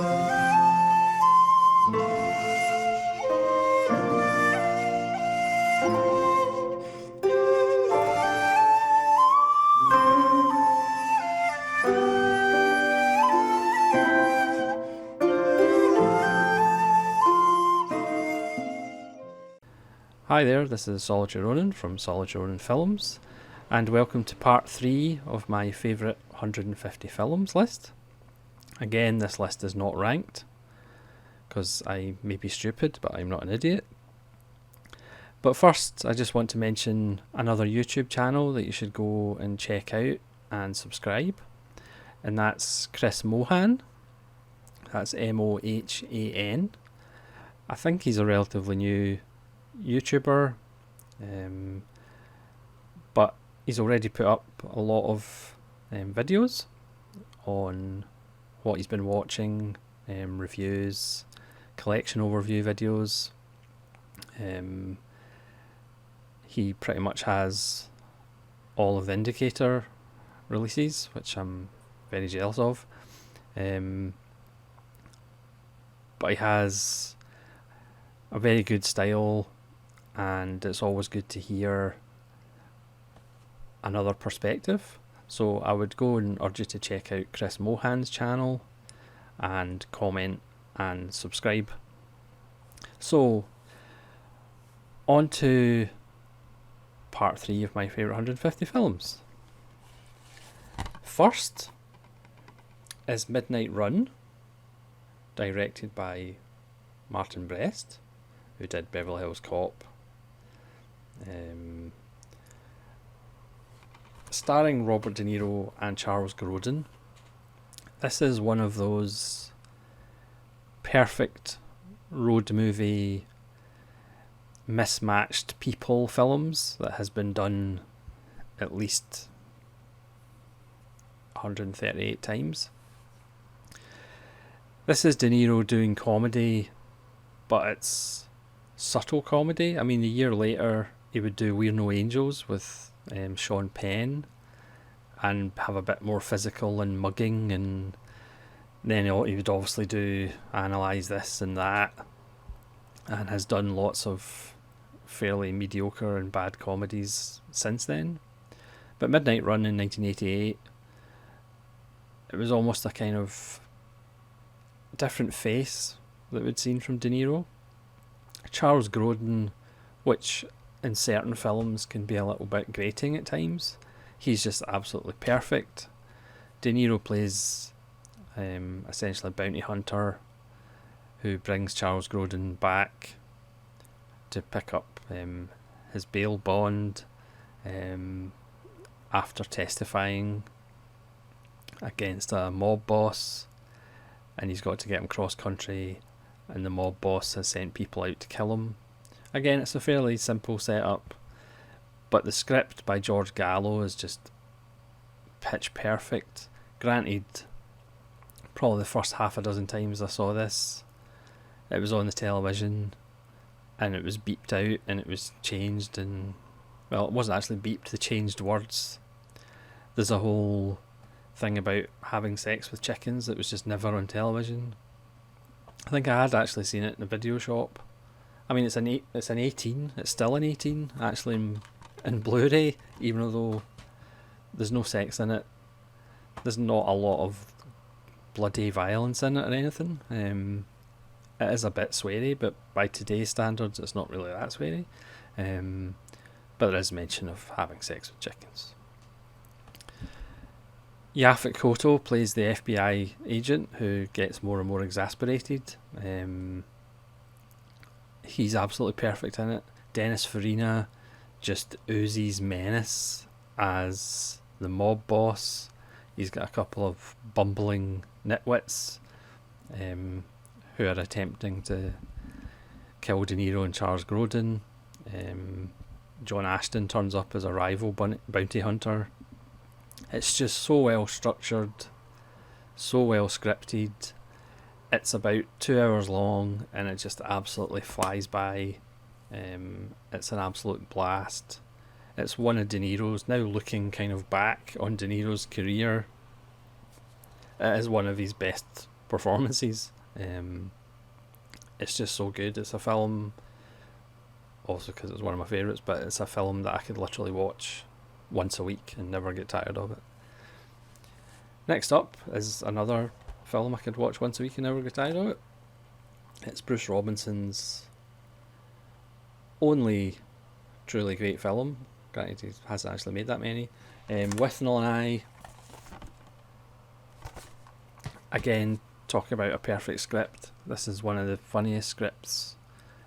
Hi there, this is Solitary Ronin from Solitary Ronin Films, and welcome to part 3 of my favourite 150 films list. Again, this list is not ranked, because I may be stupid, but I'm not an idiot. But first, I just want to mention another YouTube channel that you should go and check out and subscribe, and that's Chris Mohan. That's Mohan. I think he's a relatively new YouTuber, but he's already put up a lot of videos on what he's been watching, reviews, collection overview videos. He pretty much has all of the Indicator releases, which I'm very jealous of, but he has a very good style, and it's always good to hear another perspective. So I would go and urge you to check out Chris Mohan's channel and comment and subscribe. So on to part 3 of my favourite 150 films. First is Midnight Run, directed by Martin Brest, who did Beverly Hills Cop. Starring Robert De Niro and Charles Grodin. This is one of those perfect road movie mismatched people films that has been done at least 138 times. This is De Niro doing comedy, but it's subtle comedy. I mean, a year later he would do We're No Angels with Sean Penn and have a bit more physical and mugging, and then he would obviously do Analyze This and That, and has done lots of fairly mediocre and bad comedies since then. But Midnight Run in 1988, it was almost a kind of different face that we'd seen from De Niro. Charles Grodin, which in certain films can be a little bit grating at times, he's just absolutely perfect. De Niro plays essentially a bounty hunter who brings Charles Grodin back to pick up his bail bond after testifying against a mob boss, and he's got to get him cross country, and the mob boss has sent people out to kill him. Again, it's a fairly simple setup, but the script by George Gallo is just pitch perfect. Granted, probably the first half a dozen times I saw this, it was on the television and it was beeped out and it was changed, and well, it wasn't actually beeped, they changed words. There's a whole thing about having sex with chickens that was just never on television. I think I had actually seen it in a video shop. I mean, it's an 18. It's still an 18 actually in Blu-ray, even though there's no sex in it. There's not a lot of bloody violence in it or anything. It is a bit sweary, but by today's standards, it's not really that sweary. But there is mention of having sex with chickens. Yaphet Kotto plays the FBI agent who gets more and more exasperated. He's absolutely perfect in it. Dennis Farina just oozes menace as the mob boss. He's got a couple of bumbling nitwits who are attempting to kill De Niro and Charles Grodin. John Ashton turns up as a rival bounty hunter. It's just so well structured, so well scripted. It's about 2 hours long and it just absolutely flies by. It's an absolute blast. It's one of De Niro's, now looking kind of back on De Niro's career, it is one of his best performances. It's just so good. It's a film, also because it's one of my favourites, but it's a film that I could literally watch once a week and never get tired of it. Next up is another film I could watch once a week and never get tired of it. It's Bruce Robinson's only truly great film. Granted, he hasn't actually made that many. Withnell and I, again, talking about a perfect script. This is one of the funniest scripts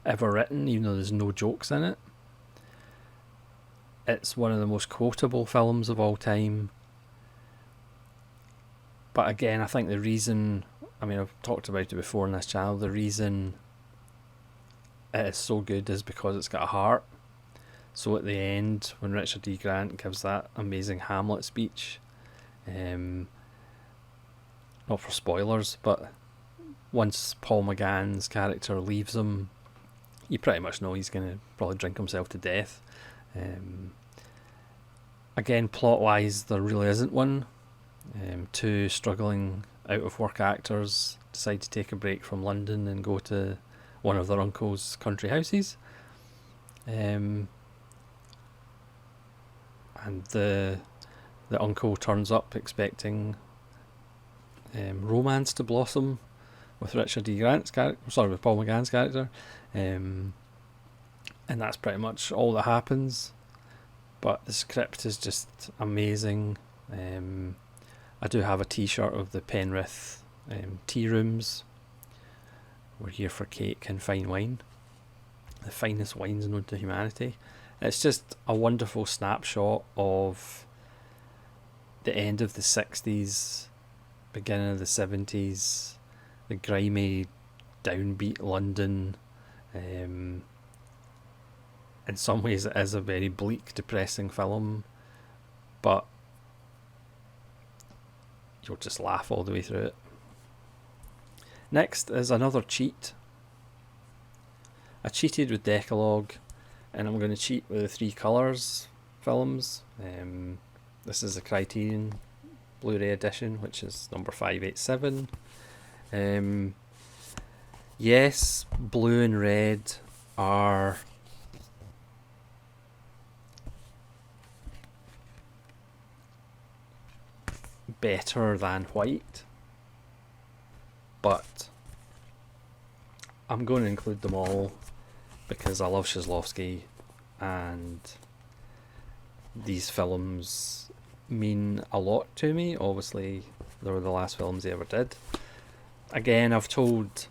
ever written, even though there's no jokes in it. It's one of the most quotable films of all time. But again, I think the reason, I mean, I've talked about it before in this channel, the reason it is so good is because it's got a heart. So at the end, when Richard E. Grant gives that amazing Hamlet speech, not for spoilers, but once Paul McGann's character leaves him, you pretty much know he's going to probably drink himself to death. Again, plot-wise, there really isn't one. Two struggling out-of-work actors decide to take a break from London and go to one of their uncle's country houses. And the uncle turns up expecting romance to blossom with Richard E. Grant's character, with Paul McGann's character, and that's pretty much all that happens. But the script is just amazing. I do have a T-shirt of the Penrith tea rooms. We're here for cake and fine wine, the finest wines known to humanity. It's just a wonderful snapshot of the end of the 60s, beginning of the 70s, the grimy, downbeat London. In some ways it is a very bleak, depressing film, but you'll just laugh all the way through it. Next is another cheat. I cheated with Decalogue, and I'm going to cheat with the Three Colours films. This is a Criterion Blu-ray edition, which is number 587. Yes, blue and red are better than white, but I'm going to include them all because I love Shizlovsky and these films mean a lot to me. Obviously, they were the last films he ever did. Again, I've told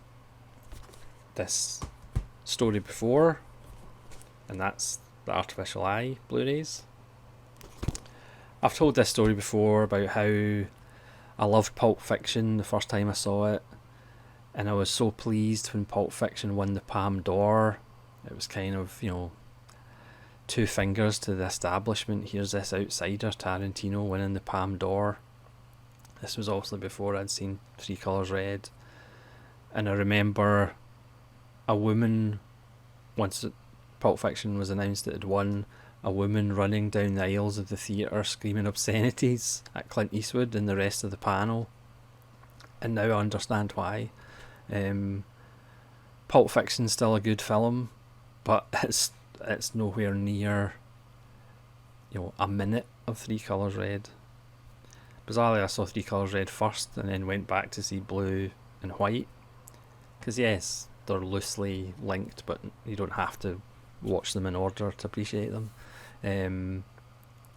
this story before, and that's the Artificial Eye Blu-rays. I've told this story before about how I loved Pulp Fiction the first time I saw it, and I was so pleased when Pulp Fiction won the Palme d'Or. It was kind of, two fingers to the establishment. Here's this outsider, Tarantino, winning the Palme d'Or. This was obviously before I'd seen Three Colours Red. And I remember a woman, once Pulp Fiction was announced it had won, a woman running down the aisles of the theatre screaming obscenities at Clint Eastwood and the rest of the panel. And now I understand why. Pulp Fiction's still a good film, but it's nowhere near a minute of Three Colours Red. Bizarrely, I saw Three Colours Red first and then went back to see Blue and White, because yes, they're loosely linked, but you don't have to watch them in order to appreciate them.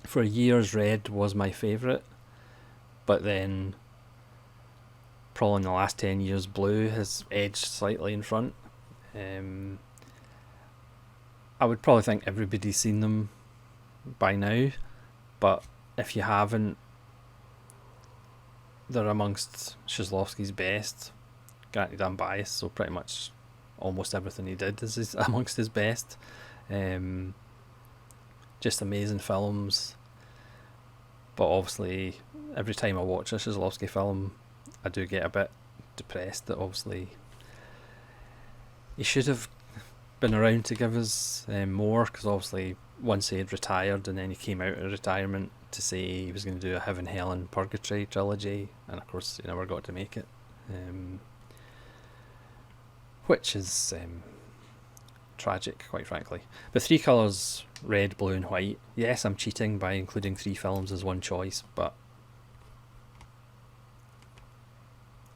For years, Red was my favourite, but then probably in the last 10 years, Blue has edged slightly in front. I would probably think everybody's seen them by now, but if you haven't, they're amongst Shizlovsky's best. Granted, I'm biased, so pretty much almost everything he did is amongst his best. Just amazing films, but obviously every time I watch a Shizlovsky film I do get a bit depressed that obviously he should have been around to give us more, because obviously once he had retired and then he came out of retirement to say he was going to do a Heaven, Hell and Purgatory trilogy, and of course he never got to make it. which is tragic, quite frankly. But three colours, red, blue and white. Yes, I'm cheating by including 3 films as one choice, but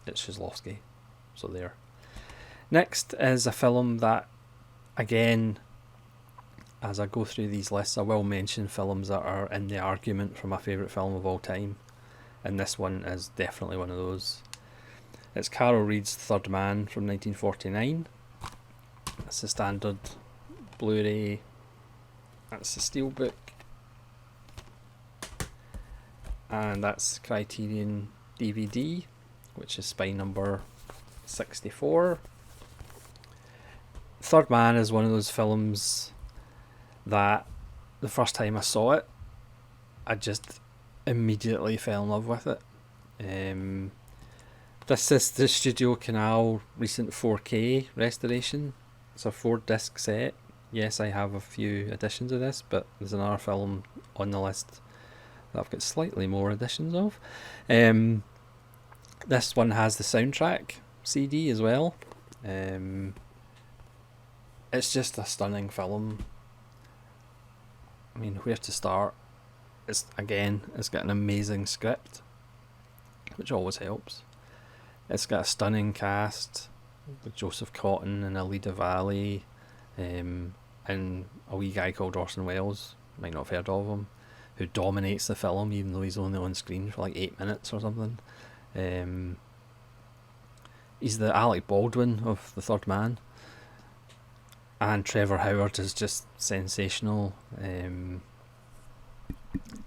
it's Shizlovsky, so there. Next is a film that, again, as I go through these lists, I will mention films that are in the argument for my favourite film of all time, and this one is definitely one of those. It's Carol Reed's Third Man from 1949. It's the standard Blu-ray. That's the Steelbook. And that's Criterion DVD, which is spine number 64. Third Man is one of those films that the first time I saw it, I just immediately fell in love with it. This is the Studio Canal recent 4K restoration. It's a 4-disc set. Yes, I have a few editions of this, but there's another film on the list that I've got slightly more editions of. This one has the soundtrack CD as well. It's just a stunning film. I mean, where to start? It's got an amazing script, which always helps. It's got a stunning cast with Joseph Cotton and Alida Valli, and a wee guy called Orson Welles, might not have heard of him, who dominates the film even though he's only on screen for like 8 minutes or something. He's the Alec Baldwin of The Third Man, and Trevor Howard is just sensational.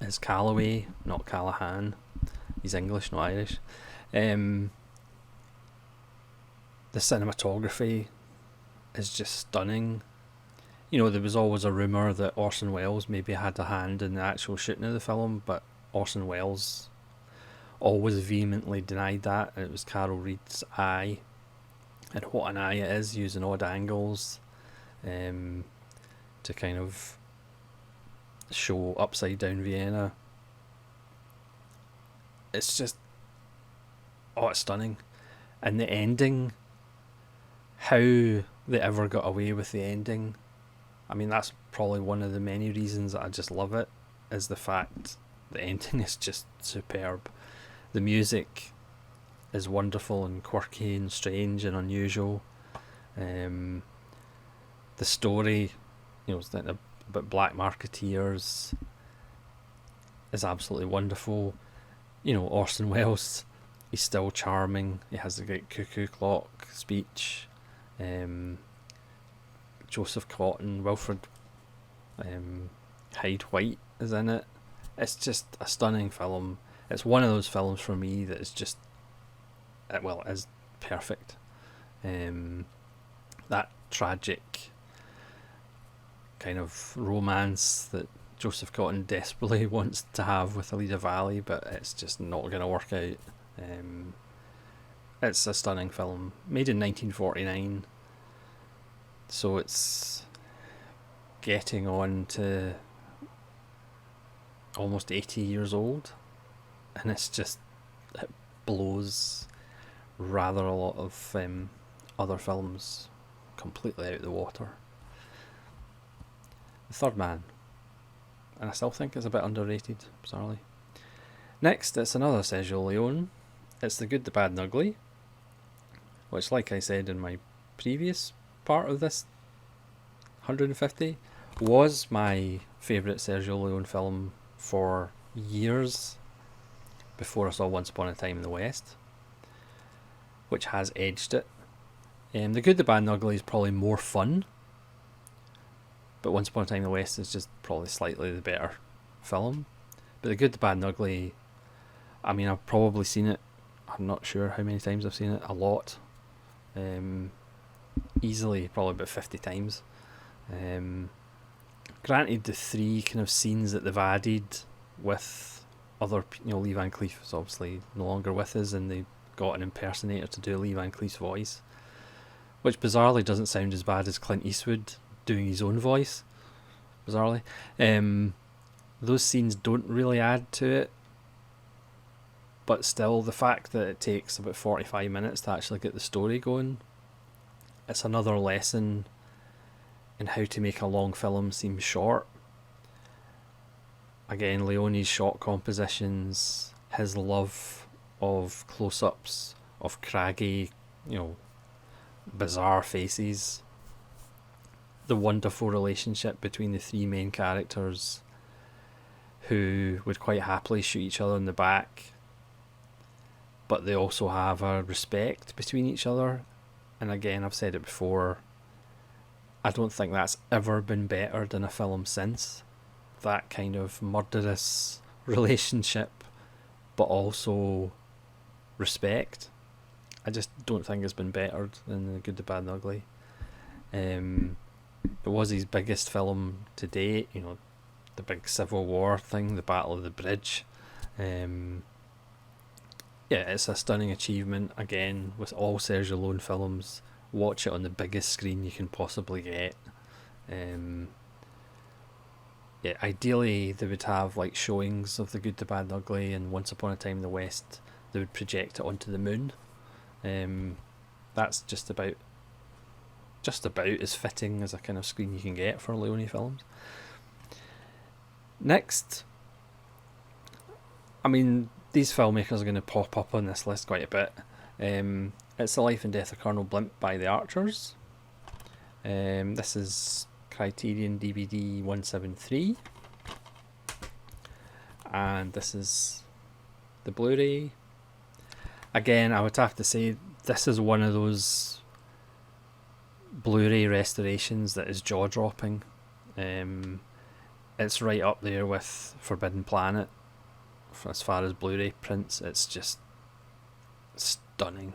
Is Calloway, not Callahan. He's English, not Irish. The cinematography is just stunning. You know, there was always a rumour that Orson Welles maybe had a hand in the actual shooting of the film, but Orson Welles always vehemently denied that. It was Carol Reed's eye, and what an eye it is, using odd angles to kind of show upside down Vienna. It's just, it's stunning. And the ending, how they ever got away with the ending, I mean, that's probably one of the many reasons that I just love it, is the fact the ending is just superb. The music is wonderful and quirky and strange and unusual. The story, you know, about black marketeers is absolutely wonderful. You know, Orson Welles, he's still charming. He has a great cuckoo clock speech. Joseph Cotton, Wilfred Hyde White is in it. It's just a stunning film. It's one of those films for me that is just, well, it is perfect. That tragic kind of romance that Joseph Cotton desperately wants to have with Alida Valli, but it's just not going to work out. It's a stunning film, made in 1949, so it's getting on to almost 80 years old, and it blows rather a lot of other films completely out of the water. The Third Man, and I still think it's a bit underrated, bizarrely. Next, it's another Sergio Leone. It's The Good, the Bad and Ugly, which, like I said in my previous part of this 150, was my favourite Sergio Leone film for years before I saw Once Upon a Time in the West, which has edged it. The Good, the Bad and Ugly is probably more fun, but Once Upon a Time in the West is just probably slightly the better film. But The Good, the Bad and Ugly, I mean, I've probably seen it, I'm not sure how many times I've seen it, a lot. Easily, probably about 50 times. Granted, the 3 kind of scenes that they've added with other, Lee Van Cleef is obviously no longer with us, and they got an impersonator to do Lee Van Cleef's voice, which bizarrely doesn't sound as bad as Clint Eastwood doing his own voice, bizarrely. Those scenes don't really add to it, But still, the fact that it takes about 45 minutes to actually get the story going, it's another lesson in how to make a long film seem short. Again, Leone's shot compositions, his love of close-ups of craggy, bizarre faces, the wonderful relationship between the three main characters who would quite happily shoot each other in the back, but they also have a respect between each other. And again, I've said it before, I don't think that's ever been bettered in a film since. That kind of murderous relationship, but also respect. I just don't think it's been bettered in The Good, the Bad and the Ugly. It was his biggest film to date, the big Civil War thing, the Battle of the Bridge. It's a stunning achievement. Again, with all Sergio Leone films, watch it on the biggest screen you can possibly get. Ideally they would have like showings of The Good, the Bad and the Ugly, and Once Upon a Time in the West they would project it onto the moon. That's just about as fitting as a kind of screen you can get for Leone films. Next, these filmmakers are going to pop up on this list quite a bit. It's The Life and Death of Colonel Blimp by the Archers. This is Criterion DVD 173, and this is the Blu-ray. Again, I would have to say this is one of those Blu-ray restorations that is jaw-dropping. It's right up there with Forbidden Planet as far as Blu-ray prints. It's just stunning.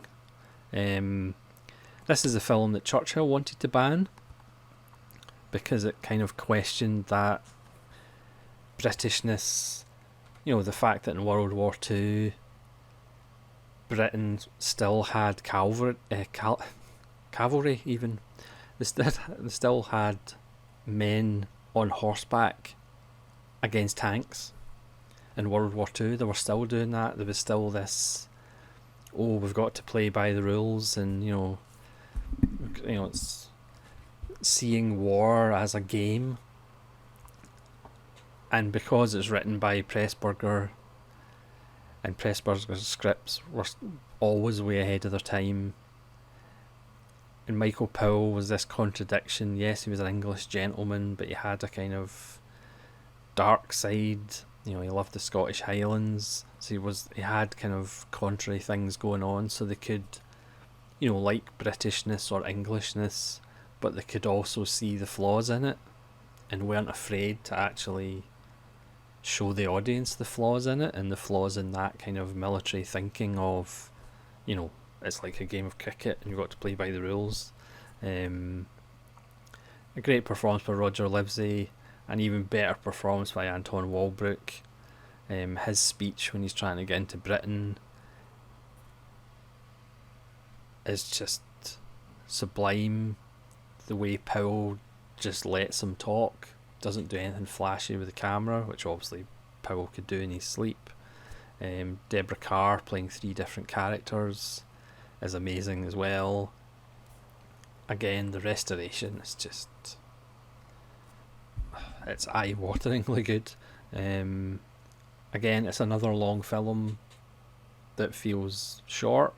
This is a film that Churchill wanted to ban because it kind of questioned that Britishness, the fact that in World War II Britain still had cavalry even. They still had men on horseback against tanks in World War II. They were still doing that. There was still this, we've got to play by the rules, and it's seeing war as a game. And because it's written by Pressburger, and Pressburger's scripts were always way ahead of their time, and Michael Powell was this contradiction. Yes, he was an English gentleman, but he had a kind of dark side. He loved the Scottish Highlands, so he had kind of contrary things going on, so they could like Britishness or Englishness, but they could also see the flaws in it and weren't afraid to actually show the audience the flaws in it, and the flaws in that kind of military thinking of, it's like a game of cricket and you've got to play by the rules. A great performance by Roger Livesey, an even better performance by Anton Walbrook. His speech when he's trying to get into Britain is just sublime. The way Powell just lets him talk, doesn't do anything flashy with the camera, which obviously Powell could do in his sleep. Deborah Carr playing three different characters is amazing as well. Again, the restoration is just, it's eye-wateringly good. Again, it's another long film that feels short.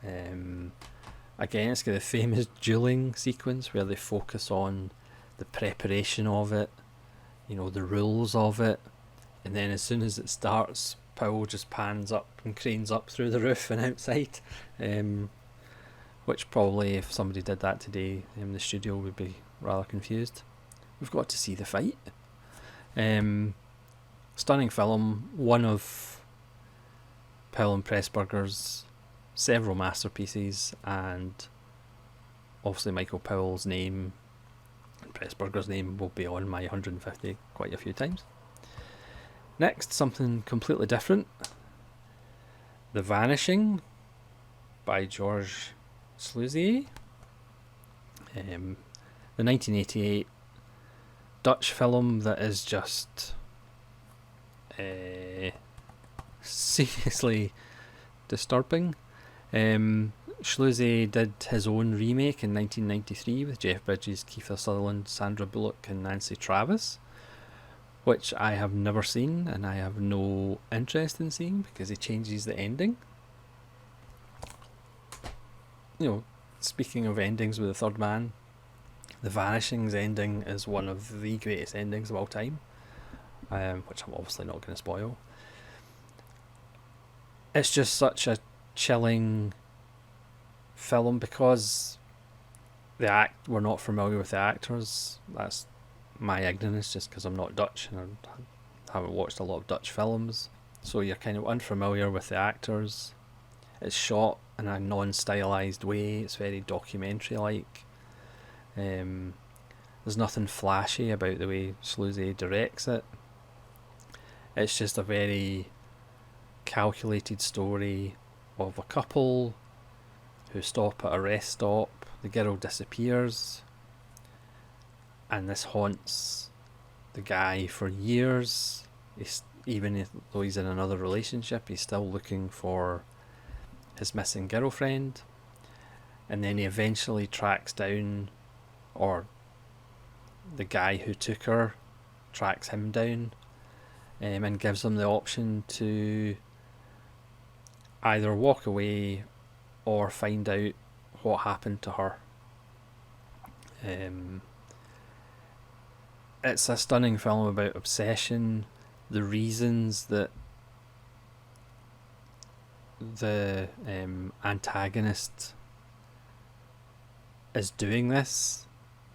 Again, it's got a famous dueling sequence where they focus on the preparation of it, the rules of it, and then as soon as it starts, Powell just pans up and cranes up through the roof and outside, which probably if somebody did that today in the studio would be rather confused. We've got to see the fight. Stunning film, one of Powell and Pressburger's several masterpieces, and obviously Michael Powell's name and Pressburger's name will be on my 150 quite a few times. Next, something completely different. The Vanishing by George Sluizier. The 1988 Dutch film that is just seriously disturbing. Schluse did his own remake in 1993 with Jeff Bridges, Kiefer Sutherland, Sandra Bullock and Nancy Travis, which I have never seen and I have no interest in seeing because he changes the ending. You know, speaking of endings with the third man, The Vanishing's ending is one of the greatest endings of all time, which I'm obviously not going to spoil. It's just such a chilling film because we're not familiar with the actors. That's my ignorance, just because I'm not Dutch and I haven't watched a lot of Dutch films, so you're kind of unfamiliar with the actors. It's shot in a non-stylized way. It's very documentary-like. There's nothing flashy about the way Schluse directs it. It's just a very calculated story of a couple who stop at a rest stop. The girl disappears, and this haunts the guy for years. Even though he's in another relationship, he's still looking for his missing girlfriend, and then he eventually tracks down, or the guy who took her tracks him down, and gives him the option to either walk away or find out what happened to her. It's a stunning film about obsession, the reasons that the antagonist is doing this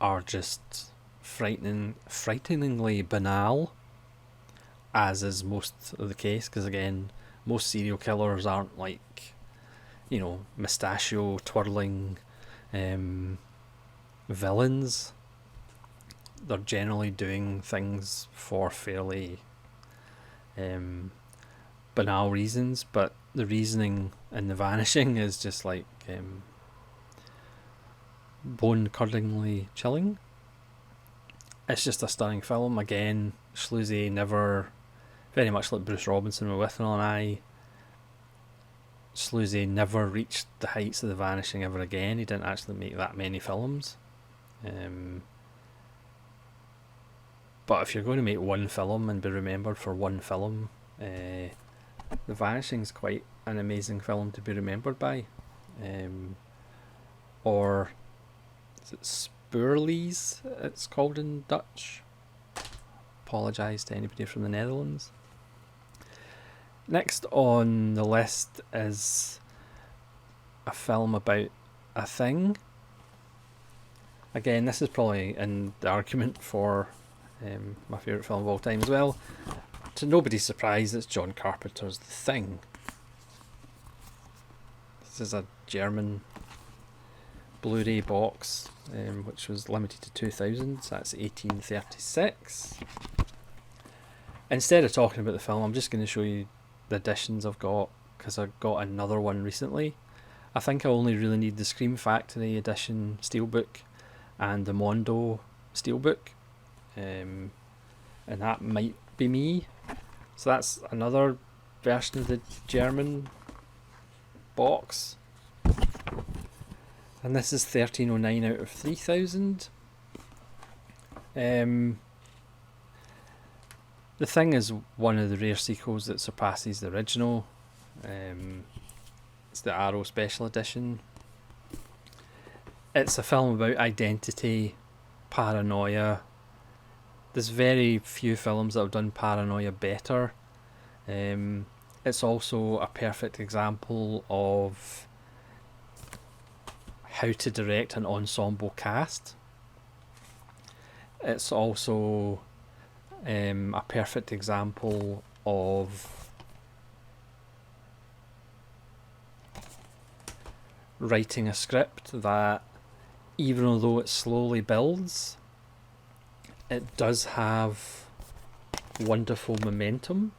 are just frighteningly banal, as is most of the case, because again, most serial killers aren't like, you know, mustachio twirling villains. They're generally doing things for fairly banal reasons, but the reasoning in The Vanishing is just like bone-curdlingly chilling. It's just a stunning film. Again, Schluse never, very much like Bruce Robinson with Withnail and I, Schluse never reached the heights of The Vanishing ever again. He didn't actually make that many films. But if you're going to make one film and be remembered for one film, The Vanishing's quite an amazing film to be remembered by. Or is it Spoorlies it's called in Dutch? Apologise to anybody from the Netherlands. Next on the list is a film about a thing. Again, this is probably in the argument for my favourite film of all time as well. To nobody's surprise, it's John Carpenter's The Thing. This is a German Blu-ray box, which was limited to 2000, so that's 1836. Instead of talking about the film, I'm just going to show you the editions I've got, because I got another one recently. I think I only really need the Scream Factory edition steelbook and the Mondo steelbook, and that might be me. So that's another version of the German box, and this is 1309 out of 3000. The Thing is one of the rare sequels that surpasses the original. It's the Arrow Special Edition. It's a film about identity, paranoia. There's very few films that have done paranoia better. It's also a perfect example of how to direct an ensemble cast. It's also a perfect example of writing a script that, even although it slowly builds, it does have wonderful momentum.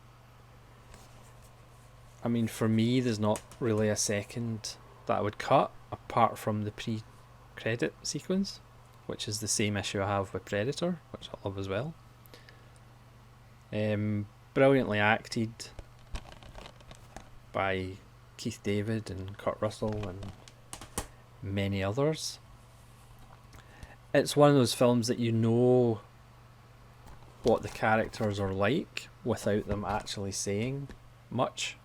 I mean, for me, there's not really a second that I would cut apart from the pre-credit sequence, which is the same issue I have with Predator, which I love as well. Brilliantly acted. by Keith David and Kurt Russell and many others. It's one of those films that you know what the characters are like without them actually saying much.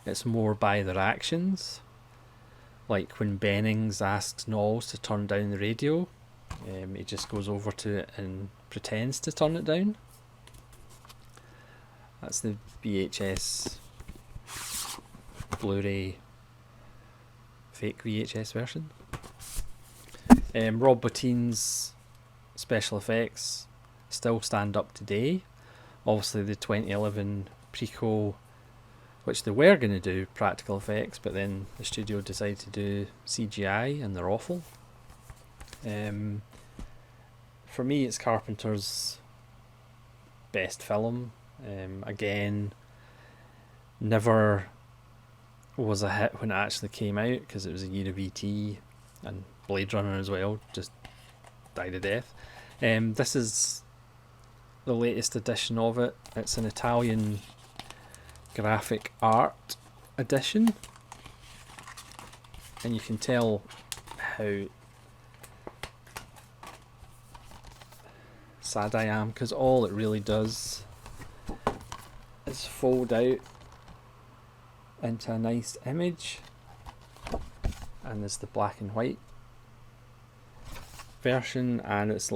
It's more by their actions. Like when Bennings asks Knowles to turn down the radio, he just goes over to it and pretends to turn it down. That's the VHS, Blu-ray, fake VHS version. Rob Bottin's special effects still stand up today. Obviously the 2011 prequel, which they were going to do practical effects, but then the studio decided to do CGI and they're awful. For me, it's Carpenter's best film. Again, never was a hit when it actually came out because it was a year of E.T. and Blade Runner as well, just died a death. This is the latest edition of it. It's an Italian graphic art edition, and you can tell how sad I am because all it really does is fold out into a nice image, and there's the black and white version, and it's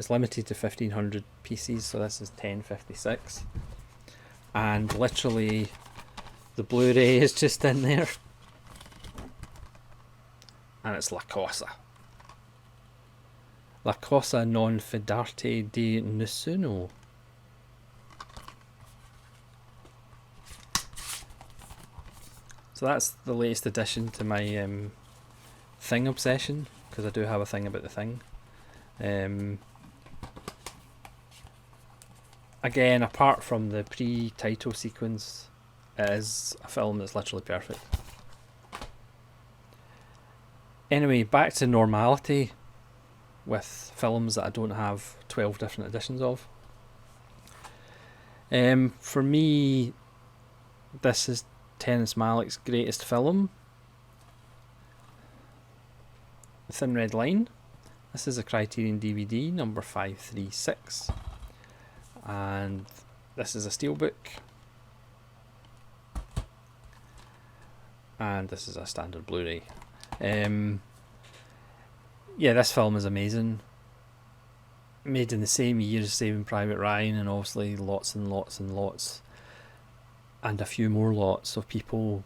limited to 1500 pieces, so this is 1056, and literally the Blu-ray is just in there, and it's La Cosa non fidarte di nessuno. So that's the latest addition to my Thing obsession, because I do have a thing about the Thing. Again, apart from the pre-title sequence, it is a film that's literally perfect. Anyway, back to normality with films that I don't have 12 different editions of. For me, this is Terrence Malick's greatest film, The Thin Red Line. This is a Criterion DVD, number 536, and this is a steelbook, and this is a standard Blu-ray. Yeah, this film is amazing. Made in the same year as Saving Private Ryan, and obviously lots and lots and lots, and a few more lots of people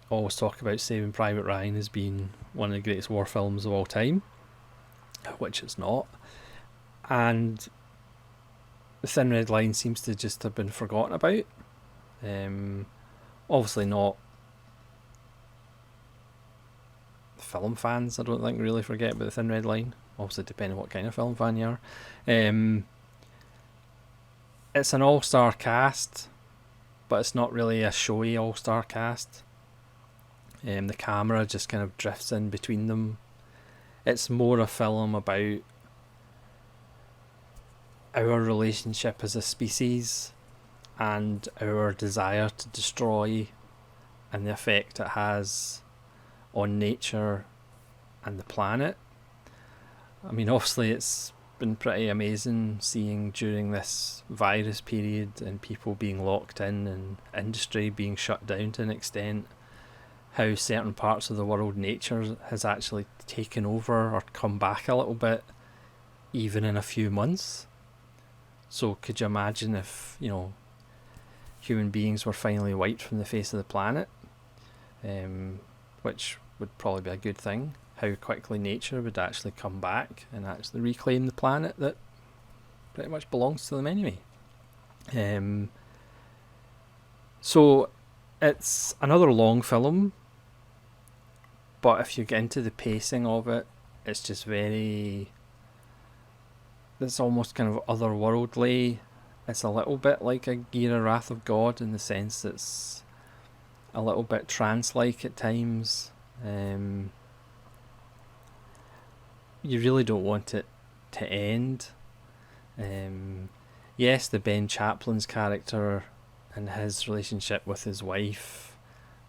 always talk about Saving Private Ryan as being one of the greatest war films of all time, which it's not. And The Thin Red Line seems to just have been forgotten about. Obviously not film fans, I don't think, really forget about The Thin Red Line. Obviously depending on what kind of film fan you are. It's an all-star cast, but it's not really a showy all-star cast. The camera just kind of drifts in between them. It's more a film about our relationship as a species and our desire to destroy, and the effect it has on nature and the planet. I mean, obviously it's been pretty amazing seeing during this virus period and people being locked in and industry being shut down to an extent, how certain parts of the world nature has actually taken over or come back a little bit, even in a few months. So could you imagine if, human beings were finally wiped from the face of the planet, which would probably be a good thing, how quickly nature would actually come back and actually reclaim the planet that pretty much belongs to them anyway. So it's another long film, but if you get into the pacing of it, it's just it's almost kind of otherworldly. It's a little bit like a Gira Wrath of God in the sense it's a little bit trance-like at times. You really don't want it to end. Yes, the Ben Chaplin's character and his relationship with his wife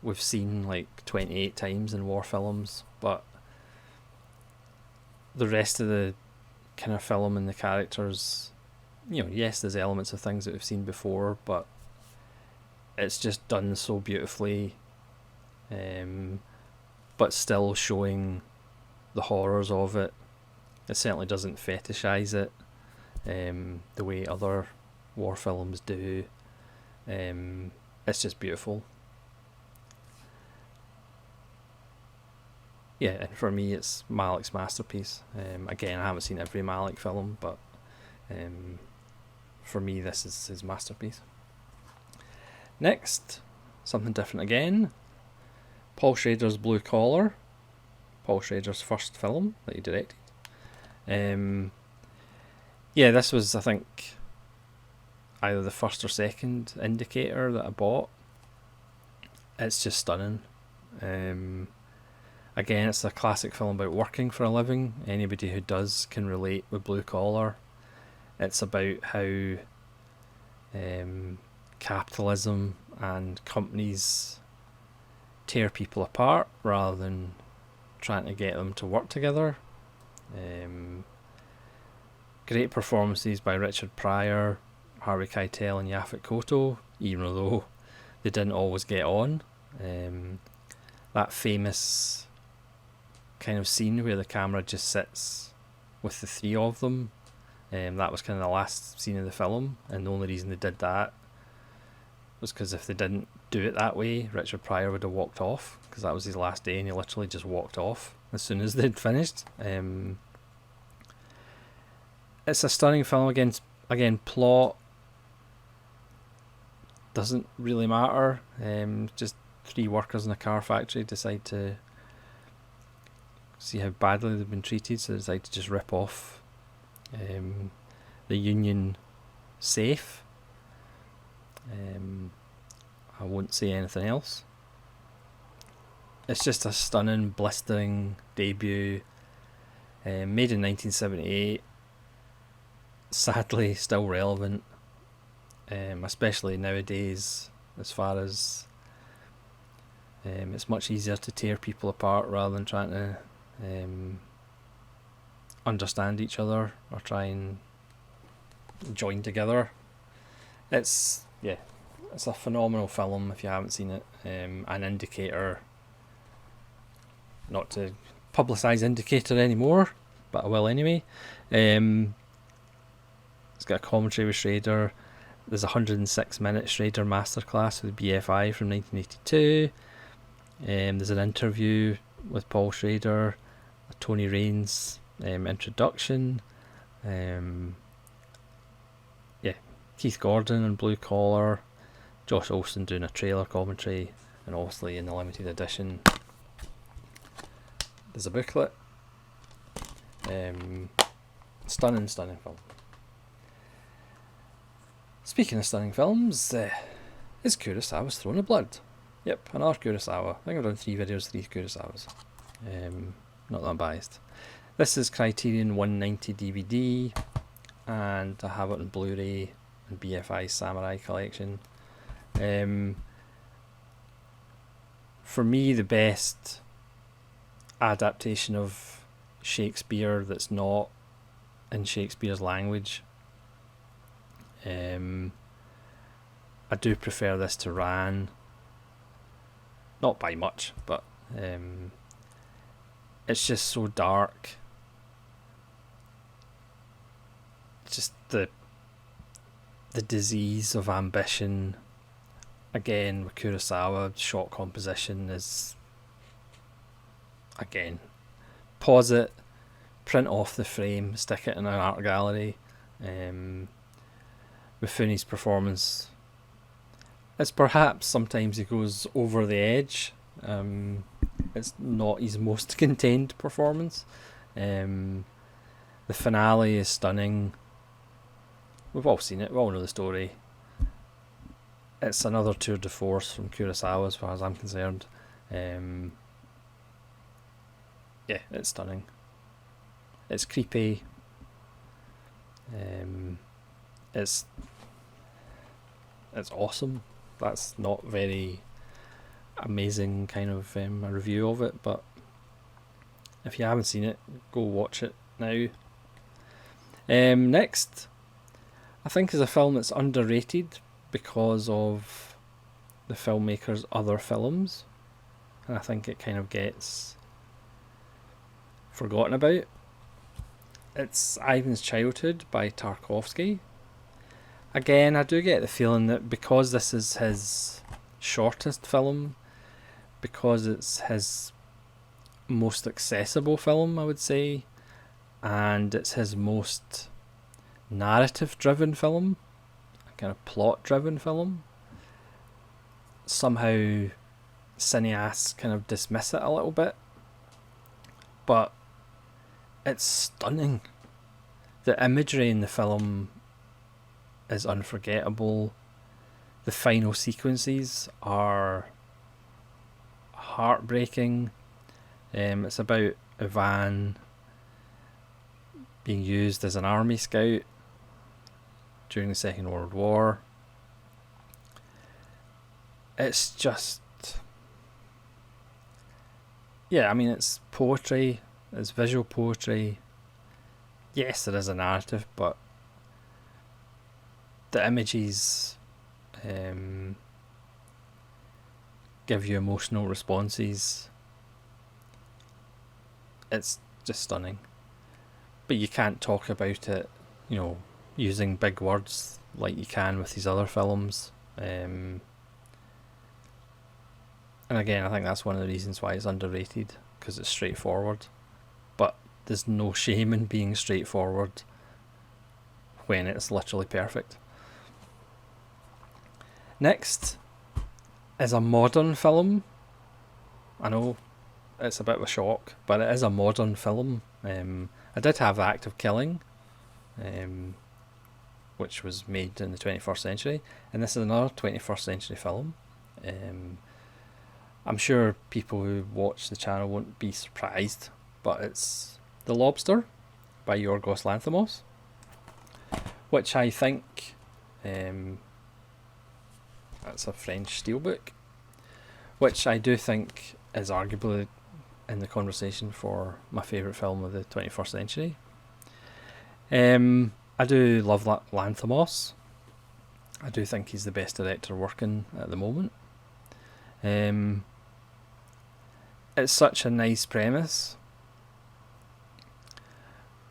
we've seen like 28 times in war films, but the rest of the kind of film and the characters, yes, there's elements of things that we've seen before, but it's just done so beautifully, but still showing the horrors of it. It certainly doesn't fetishize it the way other war films do. It's just beautiful. Yeah, and for me it's Malick's masterpiece. Again, I haven't seen every Malick film, but for me this is his masterpiece. Next, something different again. Paul Schrader's Blue Collar. Paul Schrader's first film that he directed. Yeah, this was, I think, either the first or second Indicator that I bought. It's just stunning. Again, it's a classic film about working for a living. Anybody who does can relate with Blue Collar. It's about how capitalism and companies tear people apart rather than trying to get them to work together. Great performances by Richard Pryor, Harvey Keitel and Yaphet Kotto, even though they didn't always get on. That famous kind of scene where the camera just sits with the three of them, that was kind of the last scene of the film, and the only reason they did that was because if they didn't do it that way, Richard Pryor would have walked off, because that was his last day and he literally just walked off as soon as they'd finished. It's a stunning film. Again, plot doesn't really matter. Just three workers in a car factory decide to see how badly they've been treated, so they decide to just rip off the union safe. I won't say anything else. It's just a stunning, blistering debut, made in 1978. Sadly, still relevant, especially nowadays, as far as it's much easier to tear people apart rather than trying to understand each other or try and join together. It's a phenomenal film if you haven't seen it. An Indicator, not to publicise Indicator anymore, but I will anyway. It's got a commentary with Schrader. There's a 106-minute Schrader masterclass with BFI from 1982. There's an interview with Paul Schrader, a Tony Raines introduction. Keith Gordon and Blue Collar, Josh Olson doing a trailer commentary, and obviously in the limited edition there's a booklet. Stunning film. Speaking of stunning films, is Kurosawa's Throne of Blood. Yep, another Kurosawa. I think I've done 3 videos, 3 Kurosawas. Not that I'm biased. This is Criterion 190 DVD, and I have it on Blu-ray and BFI Samurai Collection. For me, the best adaptation of Shakespeare that's not in Shakespeare's language. I do prefer this to Ran, not by much, but it's just so dark. Just the disease of ambition. Again, with Kurosawa, shot composition is, again, pause it, print off the frame, stick it in an art gallery. Mifune's performance, it's perhaps sometimes he goes over the edge. It's not his most contained performance. The finale is stunning. We've all seen it, we all know the story. It's another tour de force from Kurosawa as far as I'm concerned. It's stunning. It's creepy. It's awesome. That's not very amazing kind of a review of it, but if you haven't seen it, go watch it now. Next, I think is a film that's underrated because of the filmmaker's other films, and I think it kind of gets forgotten about. It's Ivan's Childhood by Tarkovsky. Again, I do get the feeling that because this is his shortest film, because it's his most accessible film, I would say, and it's his most narrative-driven film, kind of plot-driven film, somehow cineasts kind of dismiss it a little bit, but it's stunning. The imagery in the film is unforgettable. The final sequences are heartbreaking. It's about Ivan being used as an army scout during the Second World War. It's just, yeah, I mean, it's poetry, it's visual poetry. Yes, there is a narrative, but the images give you emotional responses. It's just stunning. But you can't talk about it, using big words like you can with these other films. And again, I think that's one of the reasons why it's underrated, because it's straightforward. But there's no shame in being straightforward when it's literally perfect. Next is a modern film. I know it's a bit of a shock, but it is a modern film. I did have The Act of Killing, which was made in the 21st century, and this is another 21st century film. I'm sure people who watch the channel won't be surprised, but it's The Lobster by Yorgos Lanthimos, which I think that's a French steelbook, which I do think is arguably in the conversation for my favourite film of the 21st century. I do love Lanthimos. I do think he's the best director working at the moment. It's such a nice premise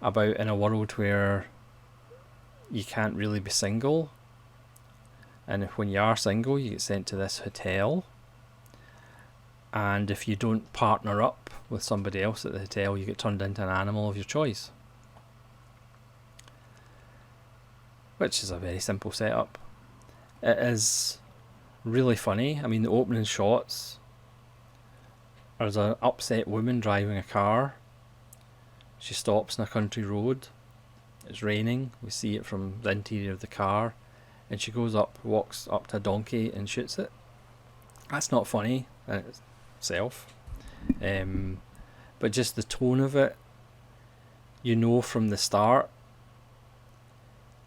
about in a world where you can't really be single, and when you are single you get sent to this hotel, and if you don't partner up with somebody else at the hotel you get turned into an animal of your choice, which is a very simple setup. It is really funny. I mean, the opening shots, there's an upset woman driving a car. She stops on a country road. It's raining. We see it from the interior of the car, and she walks up to a donkey and shoots it. That's not funny in itself, but just the tone of it, from the start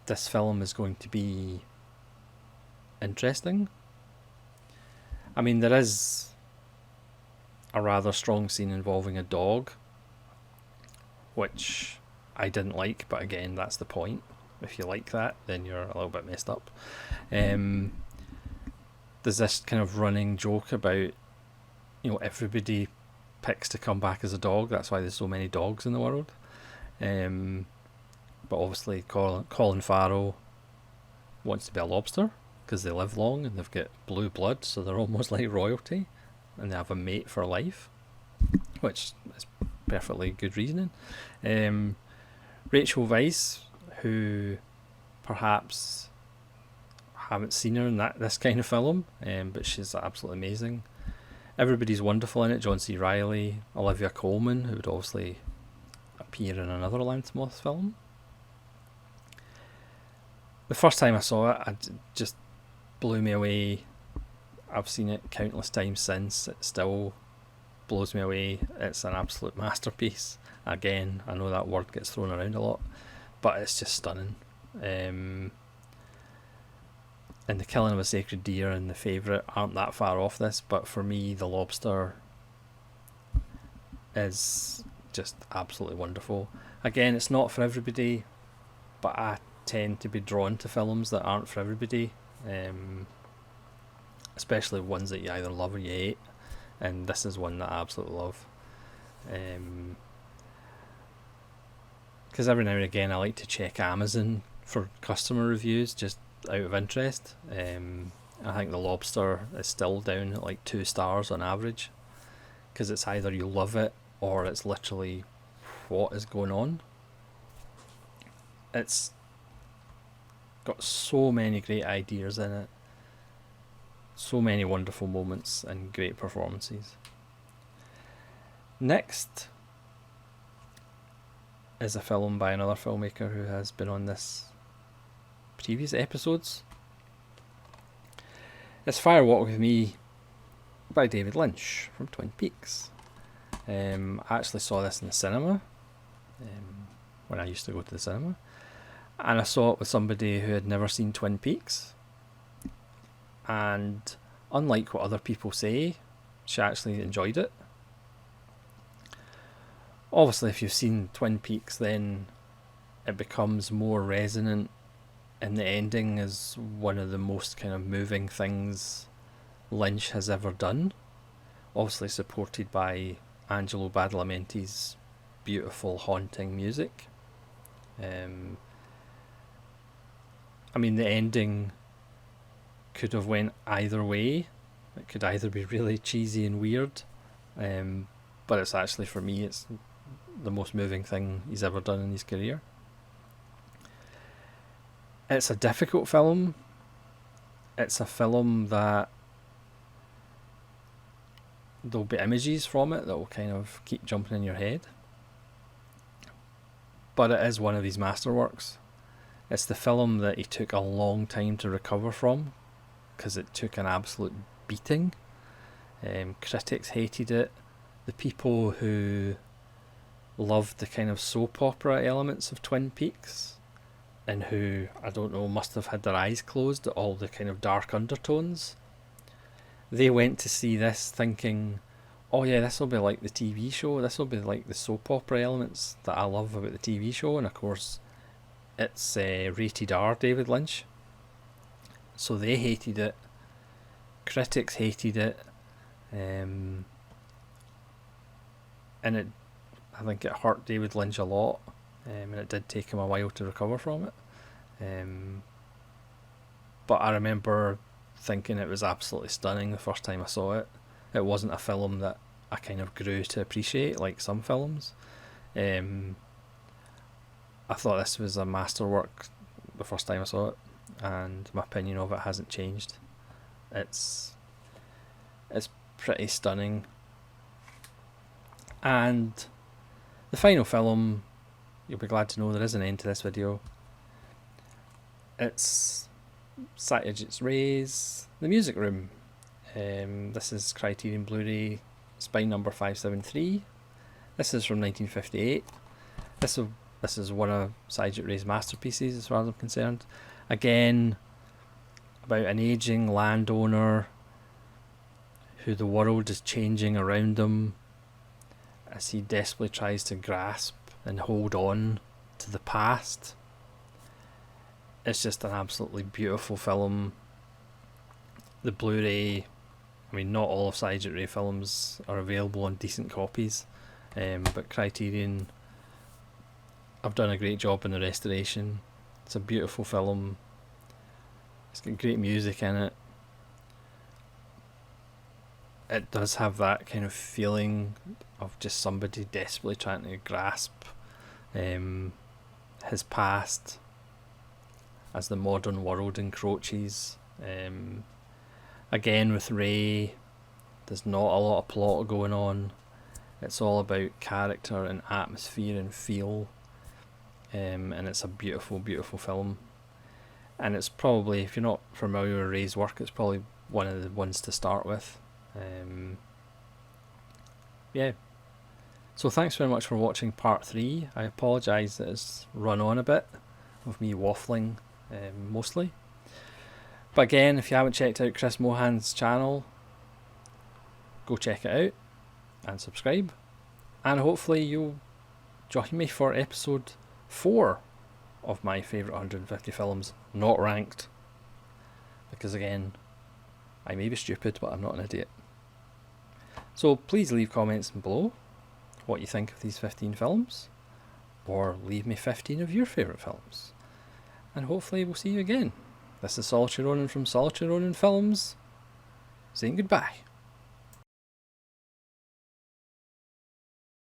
this film is going to be interesting. I mean, there is a rather strong scene involving a dog, which I didn't like, but again, that's the point. If you like that, then you're a little bit messed up. There's this kind of running joke about, everybody picks to come back as a dog. That's why there's so many dogs in the world. But obviously Colin Farrell wants to be a lobster because they live long and they've got blue blood, so they're almost like royalty, and they have a mate for life, which is perfectly good reasoning. Rachel Weisz, who perhaps haven't seen her in this kind of film, but she's absolutely amazing. Everybody's wonderful in it. John C. Reilly, Olivia Colman, who would obviously appear in another Lanthimos film. The first time I saw it, it just blew me away. I've seen it countless times since. It still blows me away. It's an absolute masterpiece. Again, I know that word gets thrown around a lot, but it's just stunning. and The Killing of a Sacred Deer and The Favourite aren't that far off this, but for me, The Lobster is just absolutely wonderful. Again, it's not for everybody, but I tend to be drawn to films that aren't for everybody, especially ones that you either love or you hate, and this is one that I absolutely love. Because every now and again I like to check Amazon for customer reviews just out of interest. I think The Lobster is still down at like 2 stars on average, because it's either you love it or it's literally what is going on. It's got so many great ideas in it, so many wonderful moments and great performances. Next is a film by another filmmaker who has been on this previous episodes. It's Fire Walk With Me by David Lynch from Twin Peaks. I actually saw this in the cinema when I used to go to the cinema, and I saw it with somebody who had never seen Twin Peaks, and unlike what other people say, she actually enjoyed it. Obviously, if you've seen Twin Peaks, then it becomes more resonant, and the ending is one of the most kind of moving things Lynch has ever done. Obviously supported by Angelo Badalamenti's beautiful, haunting music. I mean, the ending could have went either way. It could either be really cheesy and weird, but it's actually, for me, it's the most moving thing he's ever done in his career. It's a difficult film. It's a film that there'll be images from it that will kind of keep jumping in your head. But it is one of his masterworks. It's the film that he took a long time to recover from, because it took an absolute beating. Critics hated it. The people who loved the kind of soap opera elements of Twin Peaks, and who, I don't know, must have had their eyes closed at all the kind of dark undertones, they went to see this thinking, oh yeah, this will be like the TV show, this will be like the soap opera elements that I love about the TV show. And of course it's rated R David Lynch, so they hated it, critics hated it, and it, I think it hurt David Lynch a lot, and it did take him a while to recover from it. But I remember thinking it was absolutely stunning the first time I saw it. It wasn't a film that I kind of grew to appreciate like some films. I thought this was a masterwork the first time I saw it, and my opinion of it hasn't changed. It's pretty stunning. And the final film, you'll be glad to know there is an end to this video. It's Satyajit's Ray's The Music Room. This is Criterion Blu-ray spine number 573. This is from 1958. This is one of Satyajit Ray's masterpieces as far as I'm concerned. Again, about an ageing landowner who the world is changing around him as he desperately tries to grasp and hold on to the past. It's just an absolutely beautiful film. The Blu-ray, I mean, not all of Satyajit Ray films are available on decent copies, but Criterion have done a great job in the restoration. It's a beautiful film. It's got great music in it. It does have that kind of feeling of just somebody desperately trying to grasp his past as the modern world encroaches. Again, with Ray, there's not a lot of plot going on. It's all about character and atmosphere and feel, and it's a beautiful, beautiful film. And it's probably, if you're not familiar with Ray's work, it's probably one of the ones to start with. Yeah. So thanks very much for watching part 3. I apologise that it's run on a bit of me waffling, mostly. But again, if you haven't checked out Chris Mohan's channel, go check it out and subscribe. And hopefully you'll join me for episode 4 of my favourite 150 films, not ranked. Because again, I may be stupid, but I'm not an idiot. So please leave comments below what you think of these 15 films, or leave me 15 of your favourite films. And hopefully we'll see you again. This is Solitary Ronin from Solitary Ronin Films, saying goodbye.